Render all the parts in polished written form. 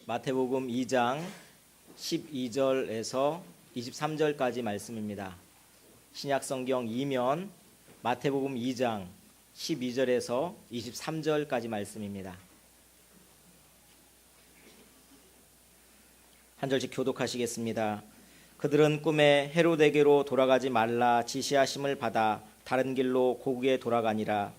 마태복음 2장 12절에서 23절까지 말씀입니다. 신약성경 2면 마태복음 2장 12절에서 23절까지 말씀입니다. 한 절씩 교독하시겠습니다. 그들은 꿈에 헤로데게로 돌아가지 말라 지시하심을 받아 다른 길로 고국에 돌아가니라.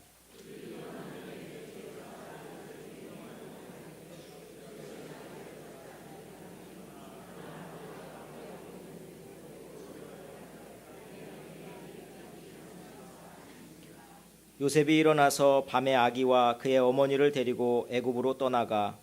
요셉이 일어나서 밤에 아기와 그의 어머니를 데리고 애굽으로 떠나가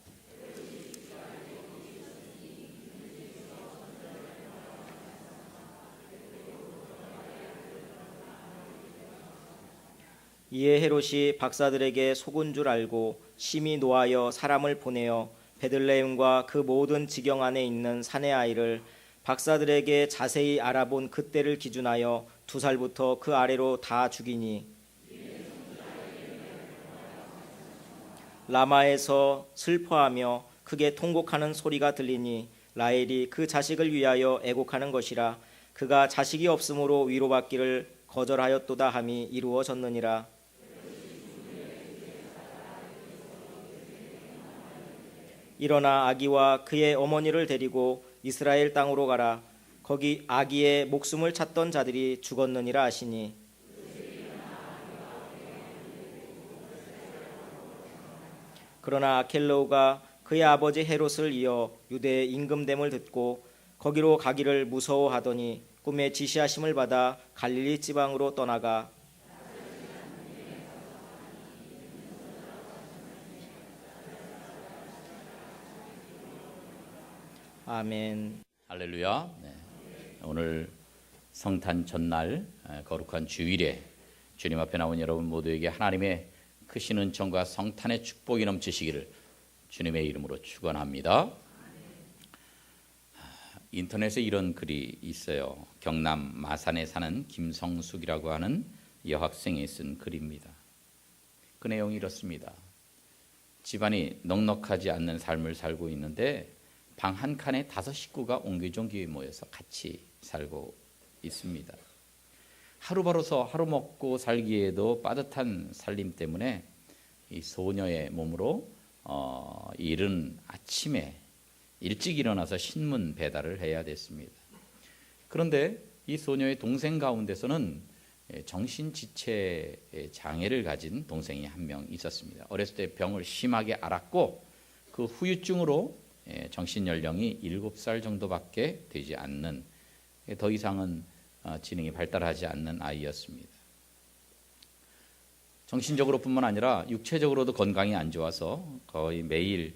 이에 헤롯이 박사들에게 속은 줄 알고 심히 노하여 사람을 보내어 베들레헴과 그 모든 지경 안에 있는 사내 아이를 박사들에게 자세히 알아본 그때를 기준하여 2살부터 그 아래로 다 죽이니 라마에서 슬퍼하며 크게 통곡하는 소리가 들리니 라헬이 그 자식을 위하여 애곡하는 것이라. 그가 자식이 없으므로 위로받기를 거절하였도다 함이 이루어졌느니라. 일어나 아기와 그의 어머니를 데리고 이스라엘 땅으로 가라. 거기 아기의 목숨을 찾던 자들이 죽었느니라 하시니 그러나 아켈레오가 그의 아버지 헤롯을 이어 유대의 임금됨을 듣고 거기로 가기를 무서워하더니 꿈에 지시하심을 받아 갈릴리 지방으로 떠나가 아멘. 할렐루야. 네. 오늘 성탄 전날 거룩한 주일에 주님 앞에 나온 여러분 모두에게 하나님의 크신 은총과 성탄의 축복이 넘치시기를 주님의 이름으로 축원합니다. 인터넷에 이런 글이 있어요. 경남 마산에 사는 김성숙이라고 하는 여학생이 쓴 글입니다. 그 내용이 이렇습니다. 집안이 넉넉하지 않는 삶을 살고 있는데 방 한 칸에 5 식구가 옹기종기 모여서 같이 살고 있습니다. 하루 벌어서 하루 먹고 살기에도 빠듯한 살림 때문에 이 소녀의 몸으로 이른 아침에 일찍 일어나서 신문 배달을 해야 됐습니다. 그런데 이 소녀의 동생 가운데서는 정신지체 장애를 가진 동생이 한 명 있었습니다. 어렸을 때 병을 심하게 앓았고 그 후유증으로 정신연령이 7살 정도밖에 되지 않는, 더 이상은 지능이 발달하지 않는 아이였습니다. 정신적으로 뿐만 아니라 육체적으로도 건강이 안 좋아서 거의 매일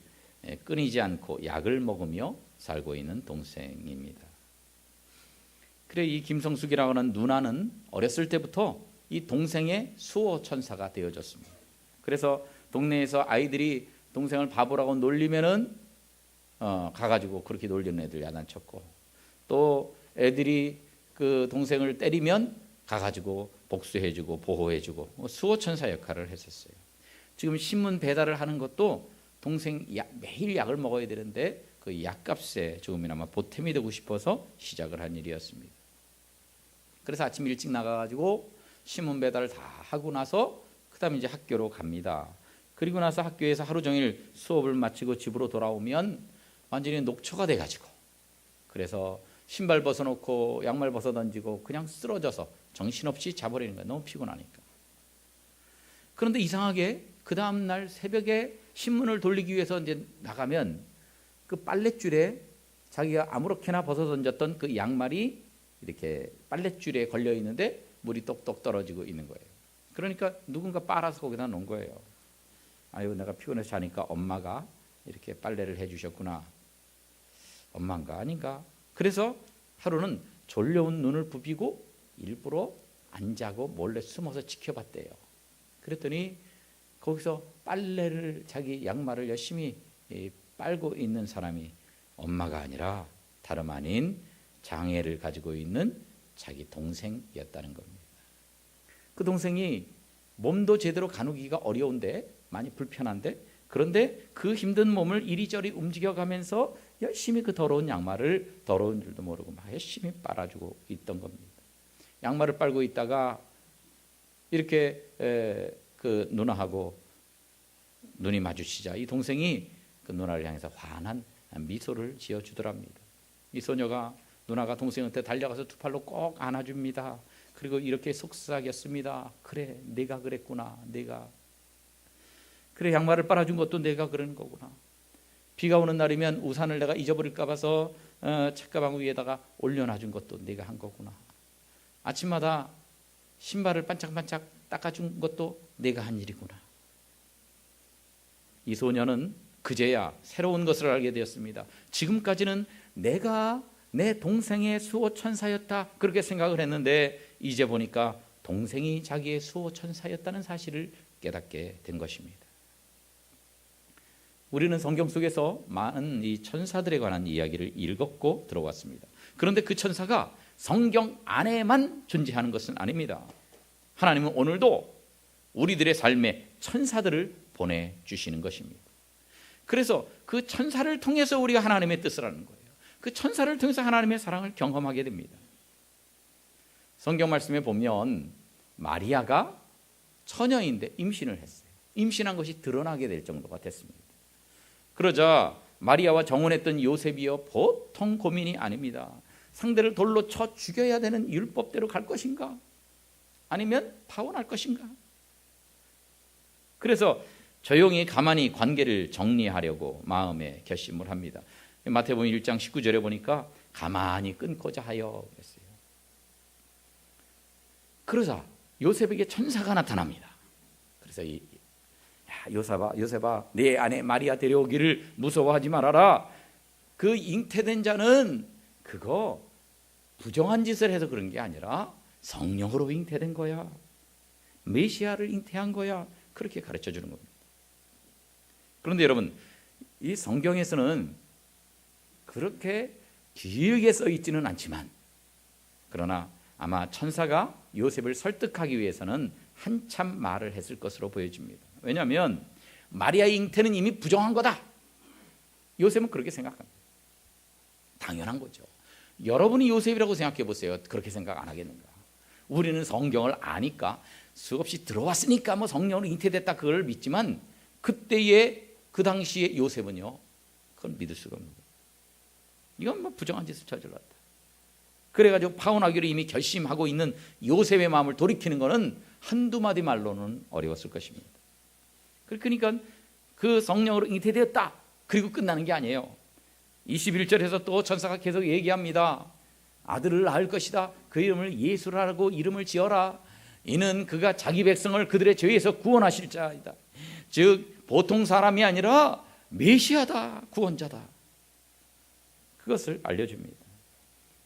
끊이지 않고 약을 먹으며 살고 있는 동생입니다. 그래 이 김성숙이라고 하는 누나는 어렸을 때부터 이 동생의 수호천사가 되어졌습니다. 그래서 동네에서 아이들이 동생을 바보라고 놀리면은 가가지고 그렇게 놀리는 애들 야단쳤고, 또 애들이 그 동생을 때리면 가가지고 복수해주고 보호해주고 수호천사 역할을 했었어요. 지금 신문 배달을 하는 것도 동생 매일 약을 먹어야 되는데 그 약값에 조금이나마 보탬이 되고 싶어서 시작을 한 일이었습니다. 그래서 아침 일찍 나가가지고 신문 배달을 다 하고 나서 그 다음에 이제 학교로 갑니다. 그리고 나서 학교에서 하루 종일 수업을 마치고 집으로 돌아오면 완전히 녹초가 돼가지고, 그래서 신발 벗어놓고 양말 벗어 던지고 그냥 쓰러져서 정신없이 자버리는 거예요. 너무 피곤하니까. 그런데 이상하게 그 다음날 새벽에 신문을 돌리기 위해서 이제 나가면 그 빨랫줄에 자기가 아무렇게나 벗어 던졌던 그 양말이 이렇게 빨랫줄에 걸려 있는데 물이 똑똑 떨어지고 있는 거예요. 그러니까 누군가 빨아서 거기다 놓은 거예요. 아유, 내가 피곤해서 자니까 엄마가 이렇게 빨래를 해주셨구나. 엄마인가 아닌가. 그래서 하루는 졸려온 눈을 부비고 일부러 안 자고 몰래 숨어서 지켜봤대요. 그랬더니 거기서 빨래를, 자기 양말을 열심히 빨고 있는 사람이 엄마가 아니라 다름 아닌 장애를 가지고 있는 자기 동생이었다는 겁니다. 그 동생이 몸도 제대로 가누기가 어려운데, 많이 불편한데 그런데 그 힘든 몸을 이리저리 움직여가면서 열심히 그 더러운 양말을 더러운 줄도 모르고 막 열심히 빨아주고 있던 겁니다. 양말을 빨고 있다가 이렇게 그 누나하고 눈이 마주치자 이 동생이 그 누나를 향해서 환한 미소를 지어주더랍니다. 이 소녀가 누나가 동생한테 달려가서 두 팔로 꼭 안아줍니다. 그리고 이렇게 속삭였습니다. 그래, 내가 그랬구나. 그래, 양말을 빨아준 것도 내가 그런 거구나. 비가 오는 날이면 우산을 내가 잊어버릴까 봐서 책가방 위에다가 올려놔준 것도 내가 한 거구나. 아침마다 신발을 반짝반짝 닦아준 것도 내가 한 일이구나. 이 소녀는 그제야 새로운 것을 알게 되었습니다. 지금까지는 내가 내 동생의 수호천사였다 그렇게 생각을 했는데 이제 보니까 동생이 자기의 수호천사였다는 사실을 깨닫게 된 것입니다. 우리는 성경 속에서 많은 이 천사들에 관한 이야기를 읽었고 들어왔습니다. 그런데 그 천사가 성경 안에만 존재하는 것은 아닙니다. 하나님은 오늘도 우리들의 삶에 천사들을 보내주시는 것입니다. 그래서 그 천사를 통해서 우리가 하나님의 뜻을 아는 거예요. 그 천사를 통해서 하나님의 사랑을 경험하게 됩니다. 성경 말씀에 보면 마리아가 처녀인데 임신을 했어요. 임신한 것이 드러나게 될 정도가 됐습니다. 그러자 마리아와 정혼했던 요셉이요 보통 고민이 아닙니다. 상대를 돌로 쳐 죽여야 되는 율법대로 갈 것인가? 아니면 파혼할 것인가? 그래서 조용히 가만히 관계를 정리하려고 마음에 결심을 합니다. 마태복음 1장 19절에 보니까 가만히 끊고자 하여 그랬어요. 그러자 요셉에게 천사가 나타납니다. 그래서 요셉아 내 아내 마리아 데려오기를 무서워하지 말아라. 그 잉태된 자는 그거 부정한 짓을 해서 그런 게 아니라 성령으로 잉태된 거야. 메시아를 잉태한 거야. 그렇게 가르쳐 주는 겁니다. 그런데 여러분, 이 성경에서는 그렇게 길게 써 있지는 않지만 그러나 아마 천사가 요셉을 설득하기 위해서는 한참 말을 했을 것으로 보여집니다. 왜냐하면 마리아의 잉태는 이미 부정한 거다. 요셉은 그렇게 생각합니다. 당연한 거죠. 여러분이 요셉이라고 생각해 보세요. 그렇게 생각 안 하겠는가? 우리는 성경을 아니까 수없이 들어왔으니까 뭐 성령으로 잉태됐다 그걸 믿지만 그때의 그 당시의 요셉은요 그건 믿을 수가 없는 거예요. 이건 뭐 부정한 짓을 저질렀다. 그래가지고 파혼하기로 이미 결심하고 있는 요셉의 마음을 돌이키는 것은 한두 마디 말로는 어려웠을 것입니다. 그러니까 그 성령으로 잉태되었다 그리고 끝나는 게 아니에요. 21절에서 또 천사가 계속 얘기합니다. 아들을 낳을 것이다. 그 이름을 예수라고 이름을 지어라. 이는 그가 자기 백성을 그들의 죄에서 구원하실 자이다. 즉 보통 사람이 아니라 메시아다. 구원자다. 그것을 알려줍니다.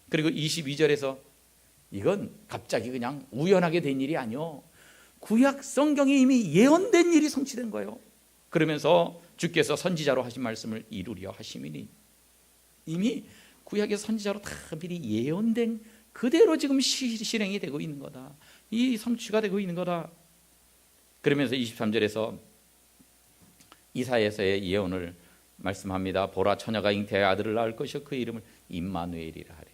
그리고 22절에서 이건 갑자기 그냥 우연하게 된 일이 아니요. 구약 성경에 이미 예언된 일이 성취된 거예요. 그러면서 주께서 선지자로 하신 말씀을 이루려 하심이니 이미 구약의 선지자로 다 미리 예언된 그대로 지금 실행이 되고 있는 거다. 이 성취가 되고 있는 거다. 그러면서 23절에서 이사야서의 예언을 말씀합니다. 보라 처녀가 잉태하여 아들을 낳을 것이요 그 이름을 임마누엘이라 하리라.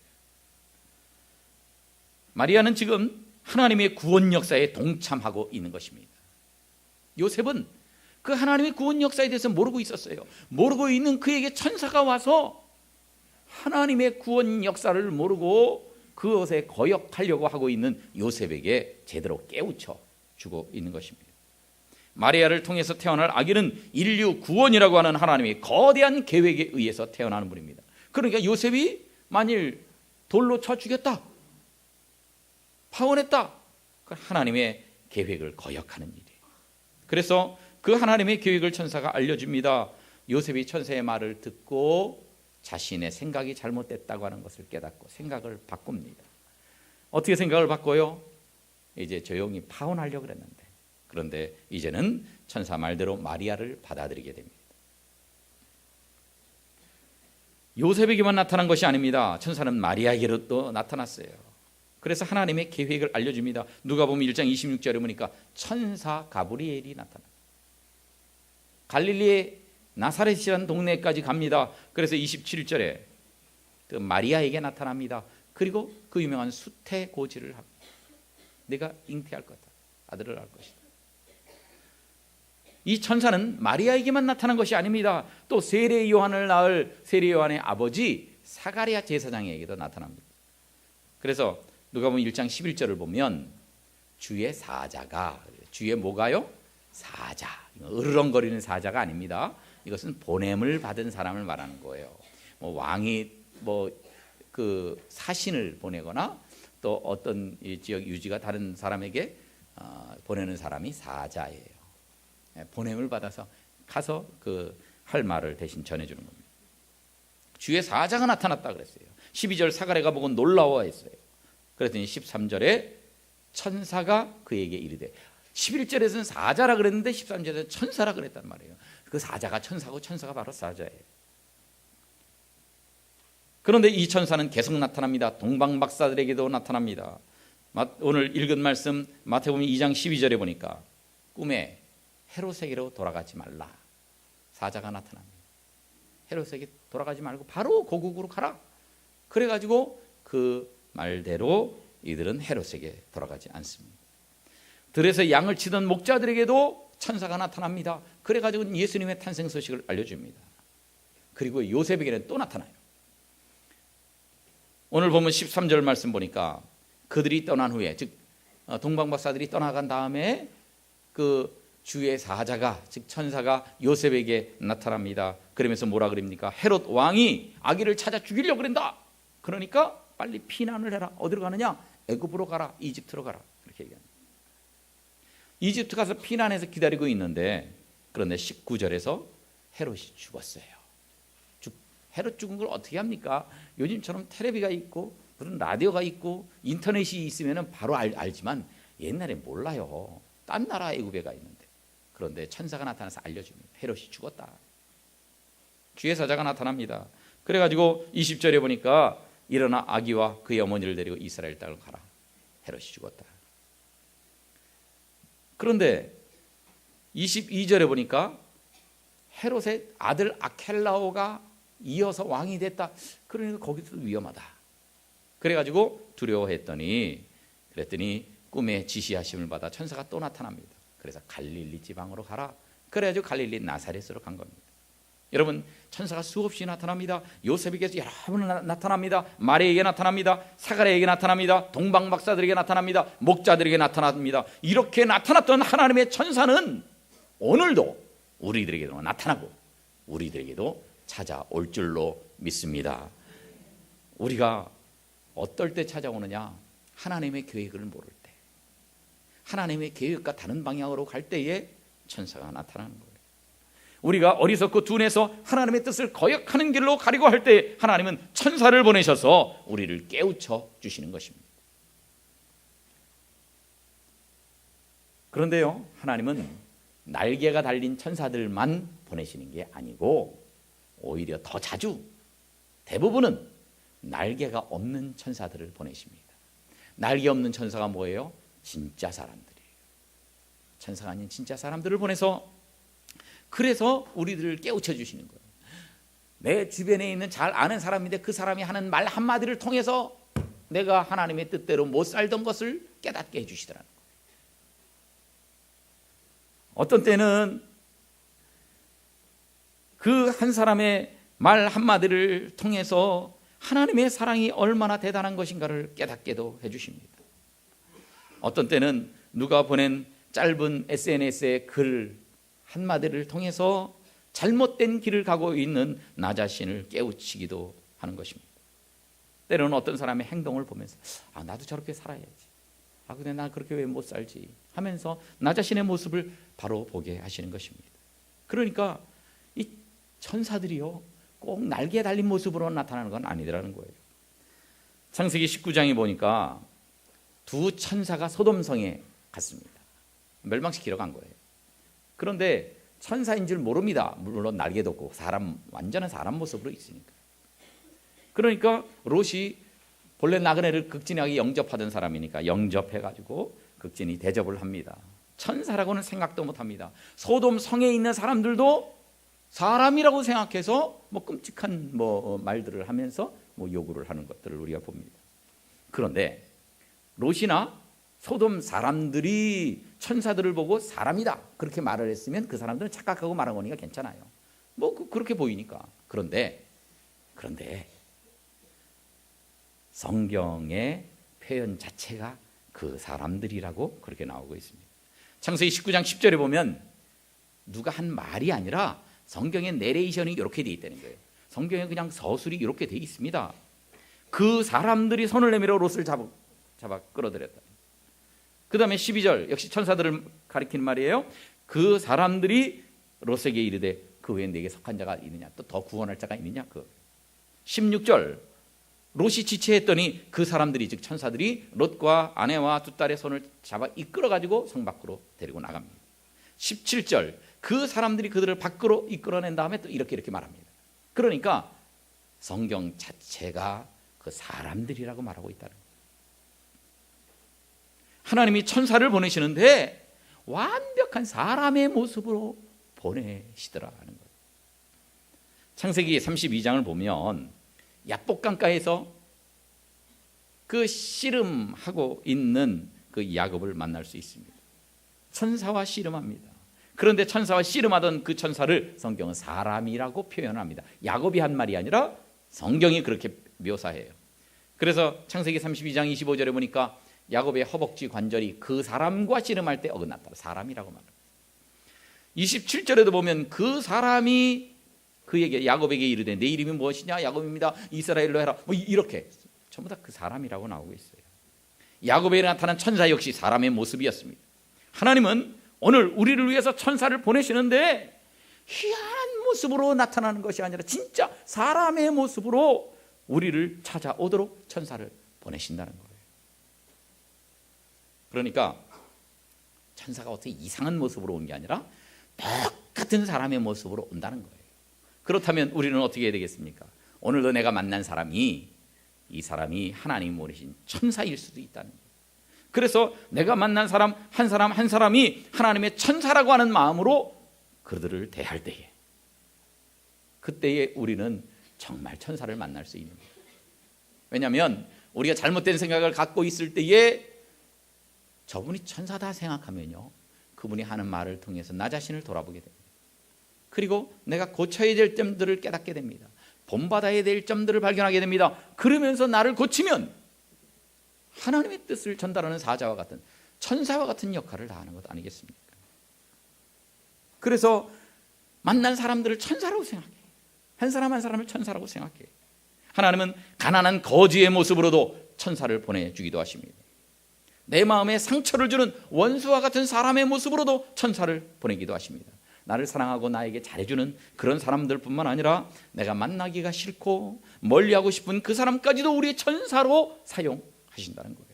마리아는 지금 하나님의 구원 역사에 동참하고 있는 것입니다. 요셉은 그 하나님의 구원 역사에 대해서 모르고 있었어요. 모르고 있는 그에게 천사가 와서 하나님의 구원 역사를 모르고 그것에 거역하려고 하고 있는 요셉에게 제대로 깨우쳐 주고 있는 것입니다. 마리아를 통해서 태어날 아기는 인류 구원이라고 하는 하나님의 거대한 계획에 의해서 태어나는 분입니다. 그러니까 요셉이 만일 돌로 쳐 죽였다, 파혼했다, 하나님의 계획을 거역하는 일이에요. 그래서 그 하나님의 계획을 천사가 알려줍니다. 요셉이 천사의 말을 듣고 자신의 생각이 잘못됐다고 하는 것을 깨닫고 생각을 바꿉니다. 어떻게 생각을 바꿔요? 이제 조용히 파혼하려고 그랬는데 그런데 이제는 천사 말대로 마리아를 받아들이게 됩니다. 요셉에게만 나타난 것이 아닙니다. 천사는 마리아에게로 또 나타났어요. 그래서 하나님의 계획을 알려줍니다. 누가복음 1장 26절에 보니까 천사 가브리엘이 나타납니다. 갈릴리의 나사렛이라는 동네까지 갑니다. 그래서 27절에 그 마리아에게 나타납니다. 그리고 그 유명한 수태고지를 합니다. 내가 잉태할 거다. 아들을 낳을 것이다. 이 천사는 마리아에게만 나타난 것이 아닙니다. 또 세례 요한을 낳을 세례 요한의 아버지 사가랴 제사장에게도 나타납니다. 그래서 누가복음 1장 11절을 보면 주의 사자가, 주의 뭐가요? 사자. 으르렁거리는 사자가 아닙니다. 이것은 보냄을 받은 사람을 말하는 거예요. 뭐 왕이 그 사신을 보내거나 또 어떤 이 지역 유지가 다른 사람에게 보내는 사람이 사자예요. 보냄을 받아서 가서 그 할 말을 대신 전해주는 겁니다. 주의 사자가 나타났다 그랬어요. 12절 사가랴가 보고 놀라워했어요. 그랬더니 13절에 천사가 그에게 이르되, 11절에서는 사자라 그랬는데 13절에서는 천사라 그랬단 말이에요. 그 사자가 천사고 천사가 바로 사자예요. 그런데 이 천사는 계속 나타납니다. 동방 박사들에게도 나타납니다. 오늘 읽은 말씀 마태복음 2장 12절에 보니까 꿈에 헤롯에게로 돌아가지 말라. 사자가 나타납니다. 헤롯에게 돌아가지 말고 바로 고국으로 가라. 그래가지고 그 말대로 이들은 헤롯에게 돌아가지 않습니다. 들에서 양을 치던 목자들에게도 천사가 나타납니다. 그래가지고 예수님의 탄생 소식을 알려줍니다. 그리고 요셉에게는 또 나타나요. 오늘 보면 13절 말씀 보니까 그들이 떠난 후에, 즉 동방박사들이 떠나간 다음에 그 주의 사자가, 즉 천사가 요셉에게 나타납니다. 그러면서 뭐라 그럽니까? 헤롯 왕이 아기를 찾아 죽이려고 그런다. 그러니까 빨리 피난을 해라. 어디로 가느냐? 애굽으로 가라. 이집트로 가라. 이렇게 얘기합니다. 이집트 가서 피난해서 기다리고 있는데, 그런데 19절에서 헤롯이 죽었어요. 헤롯 죽은 걸 어떻게 합니까? 요즘처럼 텔레비가 있고 그런 라디오가 있고 인터넷이 있으면 바로 알지만 옛날에 몰라요. 딴 나라 애굽에 가 있는데. 그런데 천사가 나타나서 알려줍니다. 헤롯이 죽었다. 주의 사자가 나타납니다. 그래가지고 20절에 보니까 일어나 아기와 그의 어머니를 데리고 이스라엘 땅으로 가라. 헤롯이 죽었다. 그런데 22절에 보니까 헤롯의 아들 아켈라오가 이어서 왕이 됐다. 그러니까 거기서 위험하다. 그래가지고 두려워했더니, 그랬더니 꿈에 지시하심을 받아 천사가 또 나타납니다. 그래서 갈릴리 지방으로 가라. 그래가지고 갈릴리 나사렛으로 간 겁니다. 여러분, 천사가 수없이 나타납니다. 요셉에게 여러 번 나타납니다. 마리아에게 나타납니다. 사가랴에게 나타납니다. 동방 박사들에게 나타납니다. 목자들에게 나타납니다. 이렇게 나타났던 하나님의 천사는 오늘도 우리들에게도 나타나고 우리들에게도 찾아올 줄로 믿습니다. 우리가 어떨 때 찾아오느냐? 하나님의 계획을 모를 때, 하나님의 계획과 다른 방향으로 갈 때에 천사가 나타나는 거예요. 우리가 어리석고 둔해서 하나님의 뜻을 거역하는 길로 가려고 할 때 하나님은 천사를 보내셔서 우리를 깨우쳐 주시는 것입니다. 그런데요, 하나님은 날개가 달린 천사들만 보내시는 게 아니고 오히려 더 자주, 대부분은 날개가 없는 천사들을 보내십니다. 날개 없는 천사가 뭐예요? 진짜 사람들이에요. 천사가 아닌 진짜 사람들을 보내서, 그래서 우리들을 깨우쳐 주시는 거예요. 내 주변에 있는 잘 아는 사람인데 그 사람이 하는 말 한마디를 통해서 내가 하나님의 뜻대로 못 살던 것을 깨닫게 해주시더라는 거예요. 어떤 때는 그 한 사람의 말 한마디를 통해서 하나님의 사랑이 얼마나 대단한 것인가를 깨닫게도 해주십니다. 어떤 때는 누가 보낸 짧은 SNS의 글 한마디를 통해서 잘못된 길을 가고 있는 나 자신을 깨우치기도 하는 것입니다. 때로는 어떤 사람의 행동을 보면서 나도 저렇게 살아야지, 근데 나 그렇게 왜 못 살지 하면서 나 자신의 모습을 바로 보게 하시는 것입니다. 그러니까 이 천사들이요, 꼭 날개 달린 모습으로 나타나는 건 아니더라는 거예요. 창세기 19장에 보니까 두 천사가 소돔성에 갔습니다. 멸망시키러 간 거예요. 그런데 천사인 줄 모릅니다. 물론 날개도 없고 완전한 사람 모습으로 있으니까. 그러니까 롯이 본래 나그네를 극진하게 영접하던 사람이니까 영접해가지고 극진히 대접을 합니다. 천사라고는 생각도 못합니다. 소돔 성에 있는 사람들도 사람이라고 생각해서 끔찍한 말들을 하면서 요구를 하는 것들을 우리가 봅니다. 그런데 롯이나 소돔 사람들이 천사들을 보고 사람이다 그렇게 말을 했으면 그 사람들은 착각하고 말한 거니까 괜찮아요. 그렇게 보이니까. 그런데 성경의 표현 자체가 그 사람들이라고 그렇게 나오고 있습니다. 창세기 19장 10절에 보면 누가 한 말이 아니라 성경의 내레이션이 이렇게 돼 있다는 거예요. 성경에 그냥 서술이 이렇게 돼 있습니다. 그 사람들이 손을 내밀어 롯을 잡아 끌어들였다. 그 다음에 12절 역시 천사들을 가리키는 말이에요. 그 사람들이 롯에게 이르되 그 외에 내게 속한 자가 있느냐, 또 더 구원할 자가 있느냐. 16절 롯이 지체했더니 그 사람들이 즉 천사들이 롯과 아내와 두 딸의 손을 잡아 이끌어가지고 성 밖으로 데리고 나갑니다. 17절 그 사람들이 그들을 밖으로 이끌어낸 다음에 또 이렇게 말합니다. 그러니까 성경 자체가 그 사람들이라고 말하고 있다는 거예요. 하나님이 천사를 보내시는데 완벽한 사람의 모습으로 보내시더라는 거예요. 창세기 32장을 보면 야복강가에서 그 씨름하고 있는 그 야곱을 만날 수 있습니다. 천사와 씨름합니다. 그런데 천사와 씨름하던 그 천사를 성경은 사람이라고 표현합니다. 야곱이 한 말이 아니라 성경이 그렇게 묘사해요. 그래서 창세기 32장 25절에 보니까 야곱의 허벅지 관절이 그 사람과 씨름할 때 어긋났다. 사람이라고 말합니다. 27절에도 보면 그 사람이 그에게 야곱에게 이르되 내 이름이 무엇이냐? 야곱입니다. 이스라엘로 해라. 이렇게 전부 다 그 사람이라고 나오고 있어요. 야곱에게 나타난 천사 역시 사람의 모습이었습니다. 하나님은 오늘 우리를 위해서 천사를 보내시는데 희한한 모습으로 나타나는 것이 아니라 진짜 사람의 모습으로 우리를 찾아오도록 천사를 보내신다는 거예요. 그러니까 천사가 어떻게 이상한 모습으로 온 게 아니라 똑같은 사람의 모습으로 온다는 거예요. 그렇다면 우리는 어떻게 해야 되겠습니까? 오늘도 내가 만난 사람이 이 사람이 하나님이 보내신 천사일 수도 있다는 거예요. 그래서 내가 만난 사람 한 사람이 하나님의 천사라고 하는 마음으로 그들을 대할 때에 그때에 우리는 정말 천사를 만날 수 있는 거예요. 왜냐하면 우리가 잘못된 생각을 갖고 있을 때에 저분이 천사다 생각하면요 그분이 하는 말을 통해서 나 자신을 돌아보게 됩니다. 그리고 내가 고쳐야 될 점들을 깨닫게 됩니다. 본받아야 될 점들을 발견하게 됩니다. 그러면서 나를 고치면 하나님의 뜻을 전달하는 사자와 같은 천사와 같은 역할을 다하는 것 아니겠습니까? 그래서 만난 사람들을 천사라고 생각해. 한 사람을 천사라고 생각해. 하나님은 가난한 거지의 모습으로도 천사를 보내주기도 하십니다. 내 마음에 상처를 주는 원수와 같은 사람의 모습으로도 천사를 보내기도 하십니다. 나를 사랑하고 나에게 잘해주는 그런 사람들뿐만 아니라 내가 만나기가 싫고 멀리하고 싶은 그 사람까지도 우리의 천사로 사용하신다는 거예요.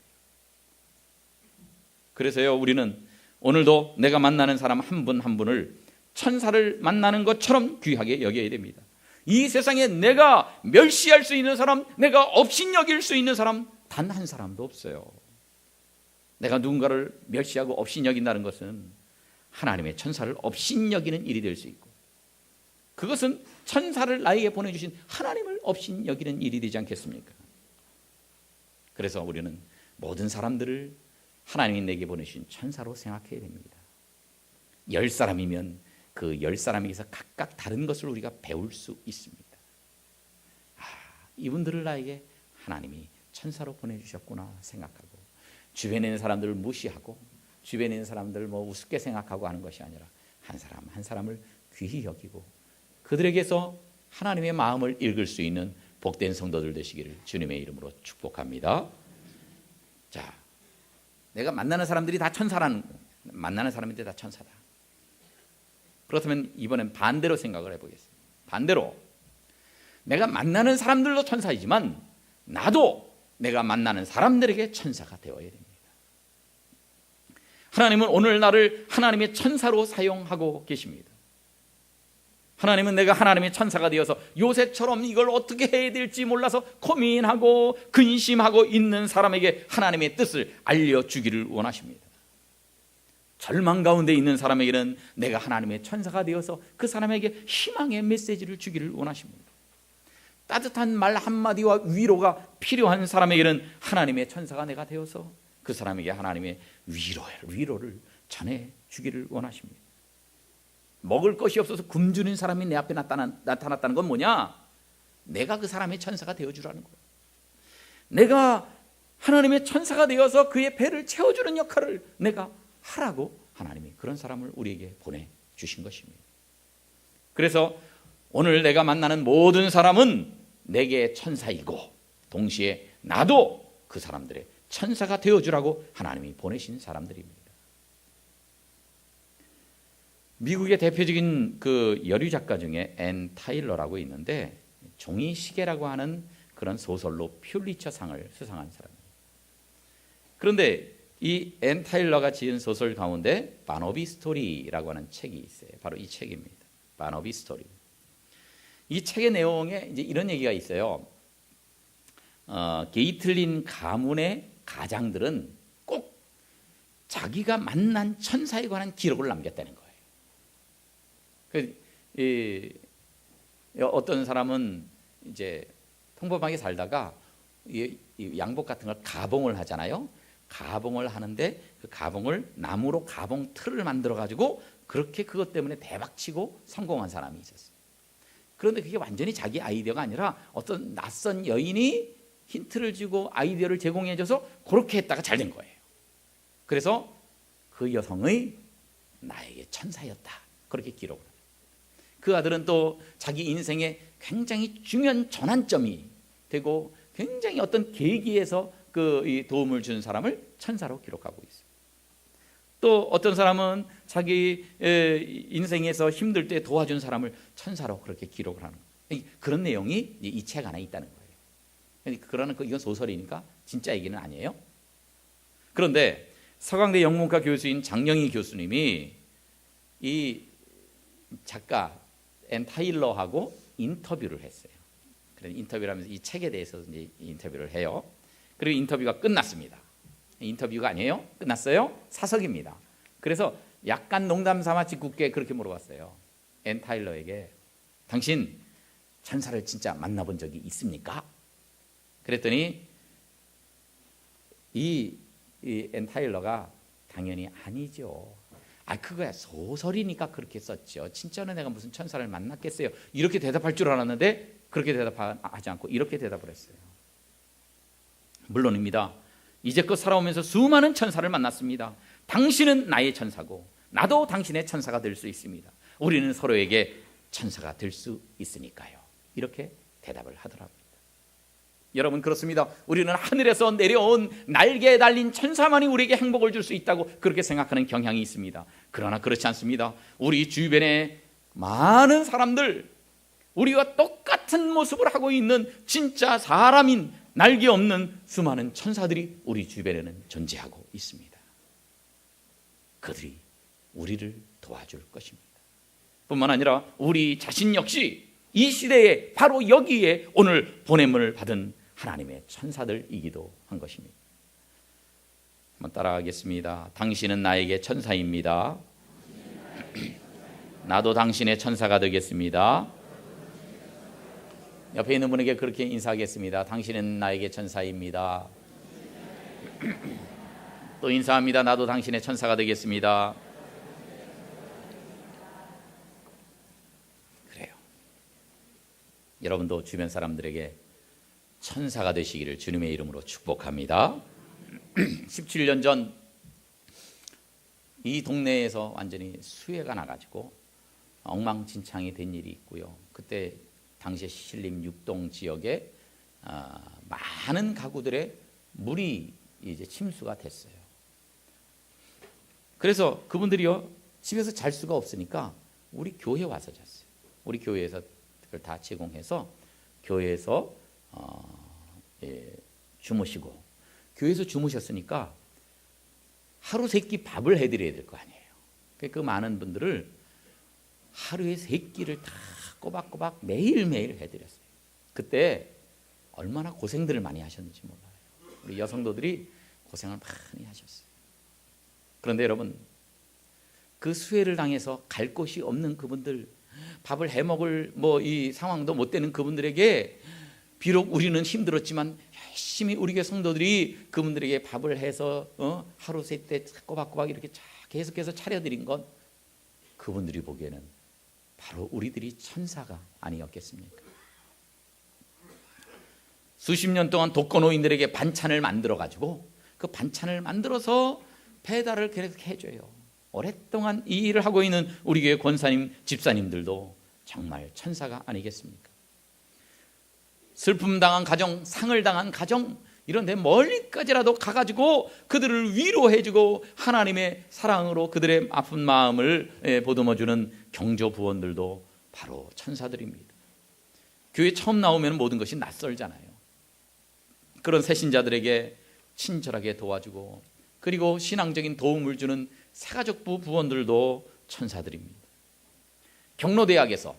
그래서요 우리는 오늘도 내가 만나는 사람 한 분 한 분을 천사를 만나는 것처럼 귀하게 여겨야 됩니다. 이 세상에 내가 멸시할 수 있는 사람, 내가 업신여길 수 있는 사람 단 한 사람도 없어요. 내가 누군가를 멸시하고 업신여긴다는 것은 하나님의 천사를 업신여기는 일이 될 수 있고 그것은 천사를 나에게 보내주신 하나님을 업신여기는 일이 되지 않겠습니까? 그래서 우리는 모든 사람들을 하나님이 내게 보내신 천사로 생각해야 됩니다. 10사람이면 그 10사람에게서 각각 다른 것을 우리가 배울 수 있습니다. 이분들을 나에게 하나님이 천사로 보내주셨구나 생각하고 주변에 있는 사람들을 무시하고 주변에 있는 사람들을 우습게 생각하고 하는 것이 아니라 한 사람 한 사람을 귀히 여기고 그들에게서 하나님의 마음을 읽을 수 있는 복된 성도들 되시기를 주님의 이름으로 축복합니다. 자, 내가 만나는 사람들이 다 천사라는 만나는 사람인데 다 천사다. 그렇다면 이번엔 반대로 생각을 해보겠습니다. 반대로 내가 만나는 사람들도 천사이지만 나도 내가 만나는 사람들에게 천사가 되어야 됩니다. 하나님은 오늘 나를 하나님의 천사로 사용하고 계십니다. 하나님은 내가 하나님의 천사가 되어서 요셉처럼 이걸 어떻게 해야 될지 몰라서 고민하고 근심하고 있는 사람에게 하나님의 뜻을 알려주기를 원하십니다. 절망 가운데 있는 사람에게는 내가 하나님의 천사가 되어서 그 사람에게 희망의 메시지를 주기를 원하십니다. 따뜻한 말 한마디와 위로가 필요한 사람에게는 하나님의 천사가 내가 되어서 그 사람에게 하나님의 위로를 전해 주기를 원하십니다. 먹을 것이 없어서 굶주린 사람이 내 앞에 나타났다는 건 뭐냐? 내가 그 사람의 천사가 되어주라는 거예요. 내가 하나님의 천사가 되어서 그의 배를 채워주는 역할을 내가 하라고 하나님이 그런 사람을 우리에게 보내주신 것입니다. 그래서 오늘 내가 만나는 모든 사람은 내게 천사이고 동시에 나도 그 사람들의 천사가 되어주라고 하나님이 보내신 사람들입니다. 미국의 대표적인 그 여류 작가 중에 앤 타일러라고 있는데 종이 시계라고 하는 그런 소설로 퓰리처상을 수상한 사람입니다. 그런데 이 앤 타일러가 지은 소설 가운데 바너비 스토리라고 하는 책이 있어요. 바로 이 책입니다. 바너비 스토리. 이 책의 내용에 이제 이런 얘기가 있어요. 게이틀린 가문의 가장들은 꼭 자기가 만난 천사에 관한 기록을 남겼다는 거예요. 어떤 사람은 이제 평범하게 살다가 이 양복 같은 걸 가봉을 하잖아요. 가봉을 하는데 그 가봉을 나무로 가봉 틀을 만들어 가지고 그렇게 그것 때문에 대박치고 성공한 사람이 있었어요. 그런데 그게 완전히 자기 아이디어가 아니라 어떤 낯선 여인이 힌트를 주고 아이디어를 제공해줘서 그렇게 했다가 잘 된 거예요. 그래서 그 여성의 나에게 천사였다 그렇게 기록을 해요. 그 아들은 또 자기 인생에 굉장히 중요한 전환점이 되고 굉장히 어떤 계기에서 그 도움을 준 사람을 천사로 기록하고 있어요. 또 어떤 사람은 자기 인생에서 힘들 때 도와준 사람을 천사로 그렇게 기록을 하는 거예요. 그런 내용이 이 책 안에 있다는 거예요. 그러나 이건 소설이니까 진짜 얘기는 아니에요. 그런데 서강대 영문과 교수인 장영희 교수님이 이 작가 앤 타일러하고 인터뷰를 했어요. 그래서 인터뷰를 하면서 이 책에 대해서 이제 인터뷰를 해요. 그리고 인터뷰가 끝났습니다. 인터뷰가 아니에요. 끝났어요. 사석입니다. 그래서 약간 농담 삼아 짓궂게 그렇게 물어봤어요. 앤 타일러에게 당신 천사를 진짜 만나본 적이 있습니까? 그랬더니 앤 타일러가 당연히 아니죠. 그거야 소설이니까 그렇게 썼죠. 진짜는 내가 무슨 천사를 만났겠어요. 이렇게 대답할 줄 알았는데 그렇게 대답하지 않고 이렇게 대답을 했어요. 물론입니다. 이제껏 살아오면서 수많은 천사를 만났습니다. 당신은 나의 천사고 나도 당신의 천사가 될 수 있습니다. 우리는 서로에게 천사가 될 수 있으니까요. 이렇게 대답을 하더라고요. 여러분 그렇습니다. 우리는 하늘에서 내려온 날개에 달린 천사만이 우리에게 행복을 줄 수 있다고 그렇게 생각하는 경향이 있습니다. 그러나 그렇지 않습니다. 우리 주변에 많은 사람들, 우리와 똑같은 모습을 하고 있는 진짜 사람인 날개 없는 수많은 천사들이 우리 주변에는 존재하고 있습니다. 그들이 우리를 도와줄 것입니다. 뿐만 아니라 우리 자신 역시 이 시대에 바로 여기에 오늘 보냄을 받은 하나님의 천사들이기도 한 것입니다. 한번 따라하겠습니다. 당신은 나에게 천사입니다. 나도 당신의 천사가 되겠습니다. 옆에 있는 분에게 그렇게 인사하겠습니다. 당신은 나에게 천사입니다. 또 인사합니다. 나도 당신의 천사가 되겠습니다. 그래요. 여러분도 주변 사람들에게 천사가 되시기를 주님의 이름으로 축복합니다. 17년 전 이 동네에서 완전히 수해가 나가지고 엉망진창이 된 일이 있고요. 그때 당시에 신림 6동 지역에 많은 가구들의 물이 이제 침수가 됐어요. 그래서 그분들이요 집에서 잘 수가 없으니까 우리 교회 와서 잤어요. 우리 교회에서 그걸 다 제공해서 교회에서 주무시고, 교회에서 주무셨으니까 하루 세 끼 밥을 해드려야 될 거 아니에요. 그 많은 분들을 하루에 세 끼를 다 꼬박꼬박 매일매일 해드렸어요. 그때 얼마나 고생들을 많이 하셨는지 몰라요. 우리 여성도들이 고생을 많이 하셨어요. 그런데 여러분, 그 수혜를 당해서 갈 곳이 없는 그분들, 밥을 해먹을 이 상황도 못 되는 그분들에게 비록 우리는 힘들었지만 열심히 우리 교회 성도들이 그분들에게 밥을 해서 하루 세 때 꼬박꼬박 이렇게 계속해서 차려드린 건 그분들이 보기에는 바로 우리들이 천사가 아니었겠습니까? 수십 년 동안 독거노인들에게 반찬을 만들어 가지고 그 반찬을 만들어서 배달을 계속 해줘요. 오랫동안 이 일을 하고 있는 우리 교회 권사님, 집사님들도 정말 천사가 아니겠습니까? 슬픔 당한 가정, 상을 당한 가정, 이런 데 멀리까지라도 가가지고 그들을 위로해주고 하나님의 사랑으로 그들의 아픈 마음을 보듬어주는 경조 부원들도 바로 천사들입니다. 교회 처음 나오면 모든 것이 낯설잖아요. 그런 새신자들에게 친절하게 도와주고 그리고 신앙적인 도움을 주는 새가족부 부원들도 천사들입니다. 경로대학에서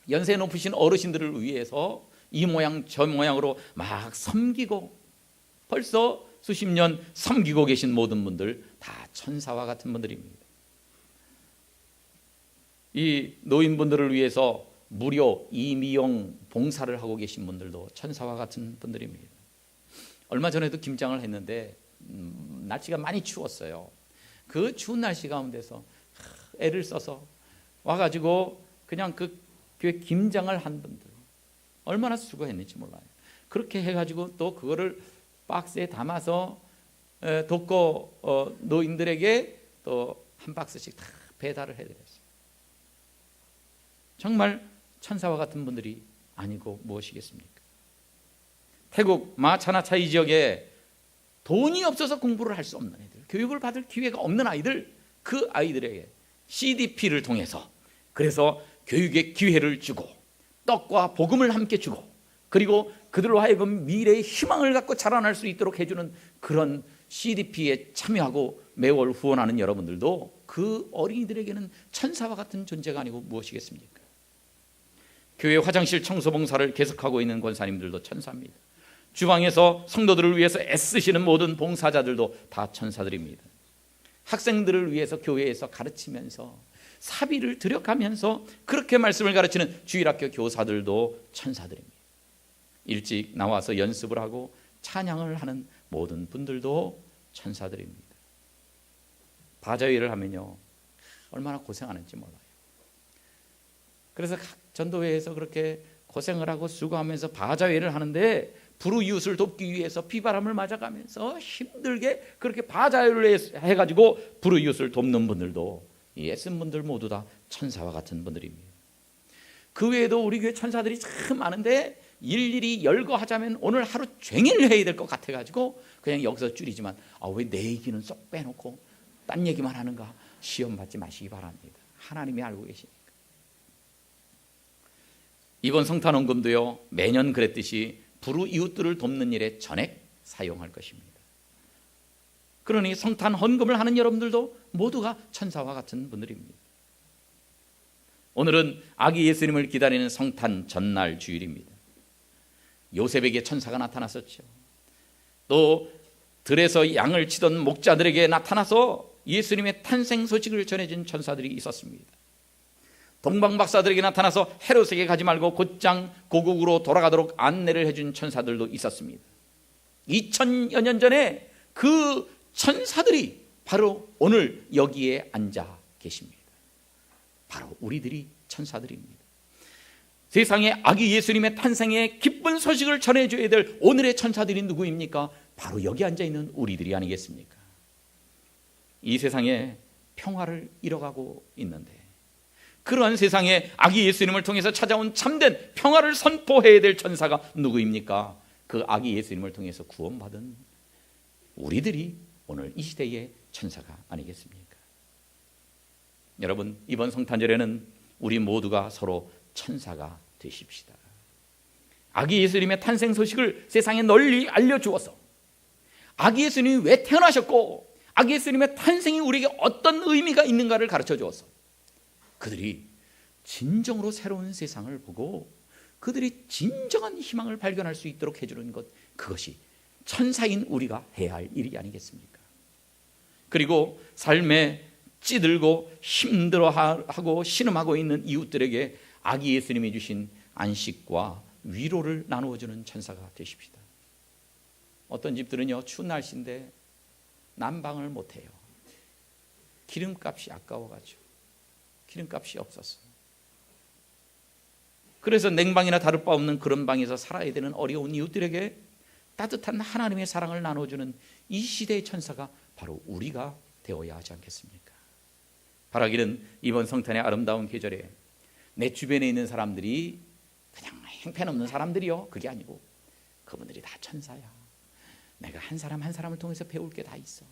연세 높으신 어르신들을 위해서 이 모양 저 모양으로 막 섬기고 벌써 수십 년 섬기고 계신 모든 분들 다 천사와 같은 분들입니다. 이 노인분들을 위해서 무료 이미용 봉사를 하고 계신 분들도 천사와 같은 분들입니다. 얼마 전에도 김장을 했는데 날씨가 많이 추웠어요. 그 추운 날씨 가운데서 애를 써서 와가지고 그냥 그 교회 김장을 한 분들 얼마나 수고했는지 몰라요. 그렇게 해가지고 또 그거를 박스에 담아서 독거 노인들에게 또 한 박스씩 다 배달을 해드렸어요. 정말 천사와 같은 분들이 아니고 무엇이겠습니까? 태국 마차나차이 지역에 돈이 없어서 공부를 할 수 없는 애들, 교육을 받을 기회가 없는 아이들, 그 아이들에게 CDP를 통해서 그래서 교육의 기회를 주고 떡과 복음을 함께 주고 그리고 그들로 하여금 미래의 희망을 갖고 자라날 수 있도록 해주는 그런 CDP에 참여하고 매월 후원하는 여러분들도 그 어린이들에게는 천사와 같은 존재가 아니고 무엇이겠습니까? 교회 화장실 청소 봉사를 계속하고 있는 권사님들도 천사입니다. 주방에서 성도들을 위해서 애쓰시는 모든 봉사자들도 다 천사들입니다. 학생들을 위해서 교회에서 가르치면서 사비를 들여가면서 그렇게 말씀을 가르치는 주일학교 교사들도 천사들입니다. 일찍 나와서 연습을 하고 찬양을 하는 모든 분들도 천사들입니다. 바자회를 하면요 얼마나 고생하는지 몰라요. 그래서 각 전도회에서 그렇게 고생을 하고 수고하면서 바자회를 하는데 불우이웃을 돕기 위해서 비바람을 맞아가면서 힘들게 그렇게 바자회를 해가지고 불우이웃을 돕는 분들도 이 애쓴 분들 모두 다 천사와 같은 분들입니다. 그 외에도 우리 교회 천사들이 참 많은데 일일이 열거하자면 오늘 하루 종일 해야 될 것 같아가지고 그냥 여기서 줄이지만 왜 내 얘기는 쏙 빼놓고 딴 얘기만 하는가 시험 받지 마시기 바랍니다. 하나님이 알고 계시니까. 이번 성탄원금도요 매년 그랬듯이 불우이웃들을 돕는 일에 전액 사용할 것입니다. 그러니 성탄 헌금을 하는 여러분들도 모두가 천사와 같은 분들입니다. 오늘은 아기 예수님을 기다리는 성탄 전날 주일입니다. 요셉에게 천사가 나타났었죠. 또 들에서 양을 치던 목자들에게 나타나서 예수님의 탄생 소식을 전해준 천사들이 있었습니다. 동방박사들에게 나타나서 헤롯에게 가지 말고 곧장 고국으로 돌아가도록 안내를 해준 천사들도 있었습니다. 2000여 년 전에 그 천사들이 바로 오늘 여기에 앉아 계십니다. 바로 우리들이 천사들입니다. 세상에 아기 예수님의 탄생의 기쁜 소식을 전해줘야 될 오늘의 천사들이 누구입니까? 바로 여기 앉아있는 우리들이 아니겠습니까? 이 세상에 평화를 잃어가고 있는데 그러한 세상에 아기 예수님을 통해서 찾아온 참된 평화를 선포해야 될 천사가 누구입니까? 그 아기 예수님을 통해서 구원받은 우리들이 오늘 이 시대의 천사가 아니겠습니까? 여러분, 이번 성탄절에는 우리 모두가 서로 천사가 되십시다. 아기 예수님의 탄생 소식을 세상에 널리 알려주어서 아기 예수님이 왜 태어나셨고 아기 예수님의 탄생이 우리에게 어떤 의미가 있는가를 가르쳐 주어서 그들이 진정으로 새로운 세상을 보고 그들이 진정한 희망을 발견할 수 있도록 해주는 것, 그것이 천사인 우리가 해야 할 일이 아니겠습니까? 그리고 삶의 찌들고 힘들어하고 신음하고 있는 이웃들에게 아기 예수님이 주신 안식과 위로를 나누어주는 천사가 되십시다. 어떤 집들은요, 추운 날씨인데 난방을 못해요. 기름값이 아까워가지고 기름값이 없었어. 그래서 냉방이나 다를 바 없는 그런 방에서 살아야 되는 어려운 이웃들에게 따뜻한 하나님의 사랑을 나눠주는 이 시대의 천사가 바로 우리가 되어야 하지 않겠습니까? 바라기는 이번 성탄의 아름다운 계절에 내 주변에 있는 사람들이 그냥 형편없는 사람들이요, 그게 아니고 그분들이 다 천사야. 내가 한 사람 한 사람을 통해서 배울 게 다 있어.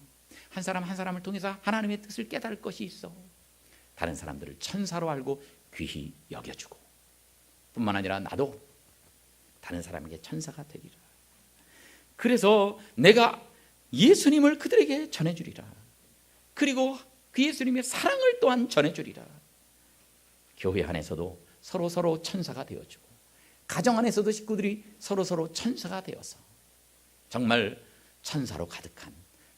한 사람 한 사람을 통해서 하나님의 뜻을 깨달을 것이 있어. 다른 사람들을 천사로 알고 귀히 여겨주고, 뿐만 아니라 나도 다른 사람에게 천사가 되리라. 그래서 내가 예수님을 그들에게 전해주리라. 그리고 그 예수님의 사랑을 또한 전해주리라. 교회 안에서도 서로 천사가 되어주고, 가정 안에서도 식구들이 서로 천사가 되어서 정말 천사로 가득한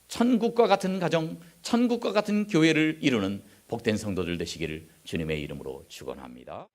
천국과 같은 가정, 천국과 같은 교회를 이루는 복된 성도들 되시기를 주님의 이름으로 축원합니다.